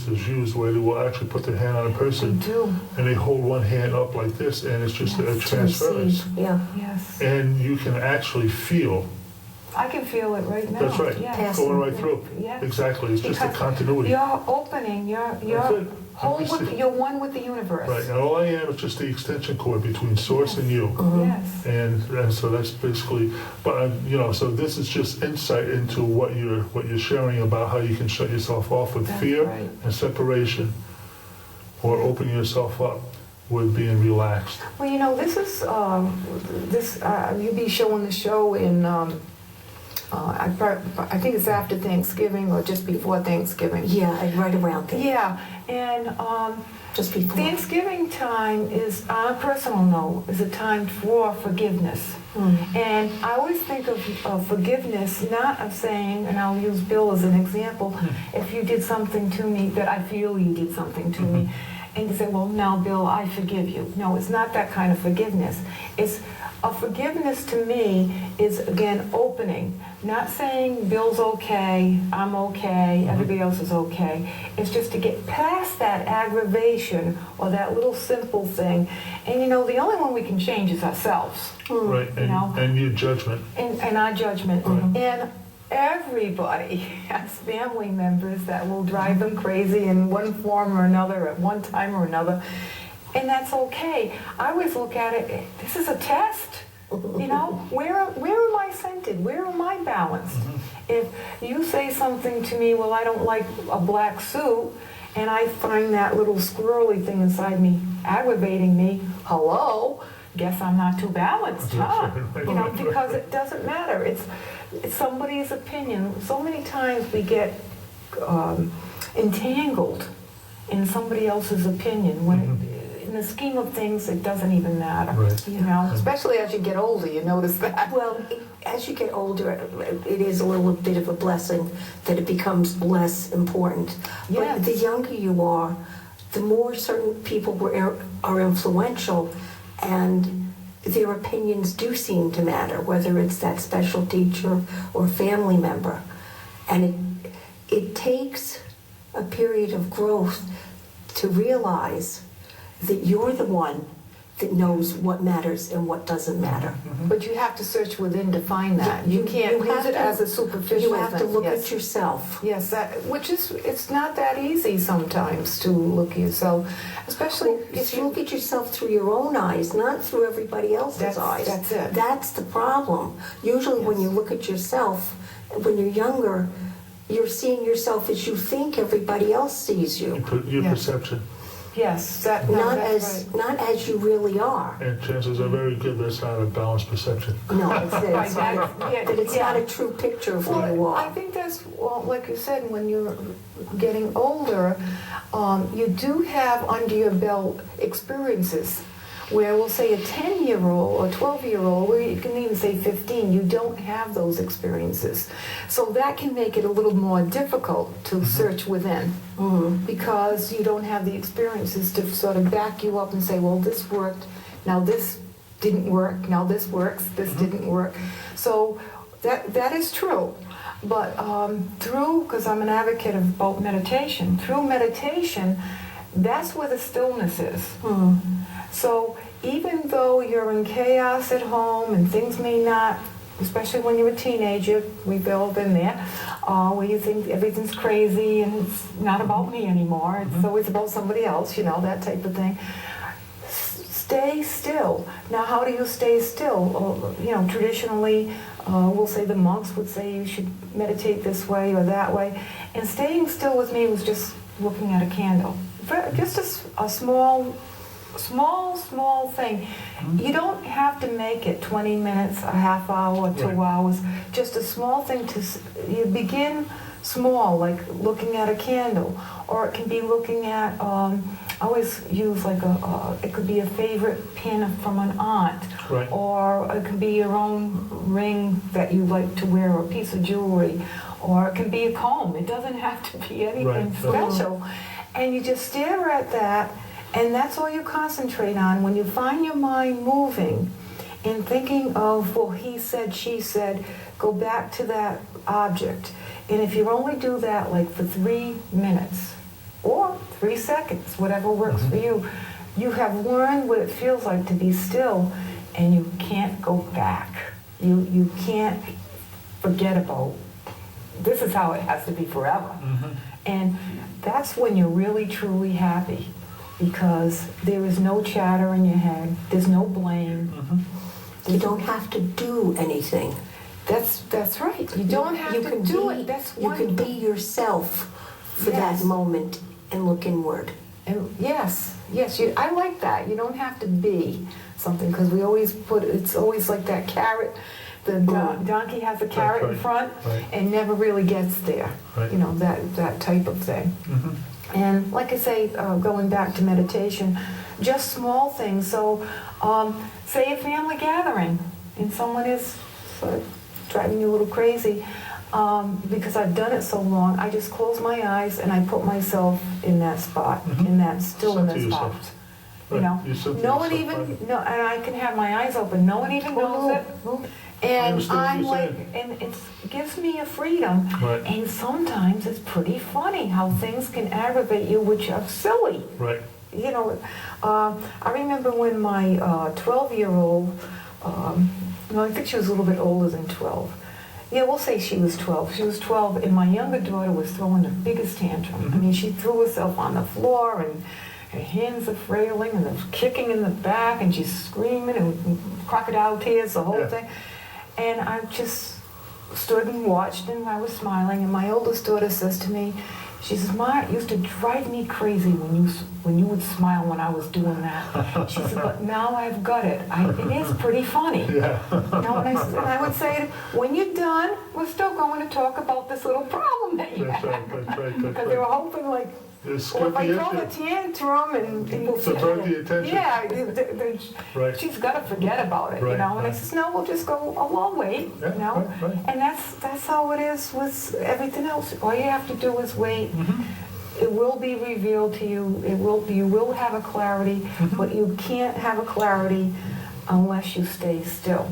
is used where they will actually put their hand on a person and they hold one hand up like this, and it's just a transference. Yeah. Yes. And you can actually feel. I can feel it right now. That's right. Yes. Going right through. Yes. Exactly. It's just a Because continuity. You're opening. You're you're one with the universe. Right. And all I am is just the extension cord between source and you. Yes. And so that's basically, but so this is just insight into what you're sharing about how you can shut yourself off with That's fear right. and separation, or opening yourself up with being relaxed. Well, this is you'll be showing the show in I think it's after Thanksgiving or just before Thanksgiving. Yeah, right around there. Yeah, and Just before. Thanksgiving time is, on a personal note, is a time for forgiveness. And I always think of forgiveness, not of saying, and I'll use Bill as an example, if you did something to me that I feel you did something to me, and you say, well, now, Bill, I forgive you. No, it's not that kind of forgiveness. It's a forgiveness to me is, again, opening. Not saying Bill's okay, I'm okay, everybody else is okay. It's just to get past that aggravation or that little simple thing. And the only one we can change is ourselves. Right. And your judgment. And our judgment. And everybody has family members that will drive them crazy in one form or another at one time or another. And that's okay. I always look at it, this is a test. Where am I centered? Where am I balanced? If you say something to me, well, I don't like a black suit, and I find that little squirrely thing inside me aggravating me, hello, guess I'm not too balanced, huh? Because it doesn't matter. It's somebody's opinion. So many times we get entangled in somebody else's opinion when in the scheme of things, it doesn't even matter. Right. Especially as you get older, you notice that. Well, as you get older, it is a little bit of a blessing that it becomes less important. Yes. But the younger you are, the more certain people are influential, and their opinions do seem to matter, whether it's that special teacher or family member. And it takes a period of growth to realize that you're the one that knows what matters and what doesn't matter. But you have to search within to find that. You can't use it as a superficial You have to thing. look Yes. at yourself. Yes, it's not that easy sometimes to look at yourself, especially If you look at yourself through your own eyes, not through everybody else's eyes. That's it. That's the problem. Usually when you look at yourself, when you're younger, you're seeing yourself as you think everybody else sees you. Your Yes. perception. Yes, Not that's right. not as you really are. And chances are very good that's not a balanced perception. No, it's Right, not, yeah, that it's yeah. not a true picture of who you Well, I are. think that's, like you said, when you're getting older, you do have under your belt experiences where we'll say a 10-year-old or 12-year-old, or you can even say 15, you don't have those experiences. So that can make it a little more difficult to search within because you don't have the experiences to sort of back you up and say, well, this worked, now this didn't work, now this works, this didn't work. So that is true. But because I'm an advocate about meditation, through meditation, that's where the stillness is. So even though you're in chaos at home and things may not, especially when you're a teenager, we've all been there, where you think everything's crazy and it's not about me anymore, it's always about somebody else, that type of thing. Stay still. Now, how do you stay still? Traditionally, we'll say the monks would say you should meditate this way or that way. And staying still with me was just looking at a candle. Just a small thing. You don't have to make it 20 minutes, a half hour, 2 hours. Just a small thing you begin small, like looking at a candle, or it can be looking at. I always use it could be a favorite pin from an aunt, Right. or it can be your own ring that you like to wear, or a piece of jewelry, or it can be a comb. It doesn't have to be anything Right. special, and you just stare at that. And that's all you concentrate on. When you find your mind moving and thinking of, well, he said, she said, go back to that object. And if you only do that for 3 minutes, or 3 seconds, whatever works for you. You have learned what it feels like to be still, and you can't go back. You can't forget about, this is how it has to be forever. And that's when you're really, truly happy, because there is no chatter in your head, there's no blame. You don't have to do anything. That's right. You don't have to do it. That's you can be wonderful. yourself for Yes. that moment and look inward. And yes, I like that. You don't have to be something, because we always it's always like that carrot. The donkey has a carrot in front and never really gets there. You know, that type of thing. And like I say, going back to meditation, just small things. So, say a family gathering and someone is sort of driving you a little crazy. Because I've done it so long, I just close my eyes and I put myself in that spot, in that stillness spot. You know, no one even, no, and I can have my eyes open. No one even knows it. And I'm like, and it gives me a freedom. And sometimes it's pretty funny how things can aggravate you, which are silly. You know, I remember when my 12-year-old, no, I think she was a little bit older than 12. Yeah, we'll say she was 12. She was 12, and my younger daughter was throwing the biggest tantrum. I mean, she threw herself on the floor, and her hands are frailing, and there's kicking in the back, and she's screaming, and crocodile tears, the whole thing. And I just stood and watched, and I was smiling, and my oldest daughter says to me, she says, "Ma, it used to drive me crazy when you would smile when I was doing that." She said, "But now I've got it. It is pretty funny." You know, and I would say, "When you're done, we're still going to talk about this little problem that you had." Because they were hoping, like, well, if I throw a tantrum and divert the attention. She's got to forget about it, you know. And I says, "No, we'll just go. Oh, we'll wait, you know." And that's how it is with everything else. All you have to do is wait. It will be revealed to you. You will have a clarity, but you can't have a clarity unless you stay still.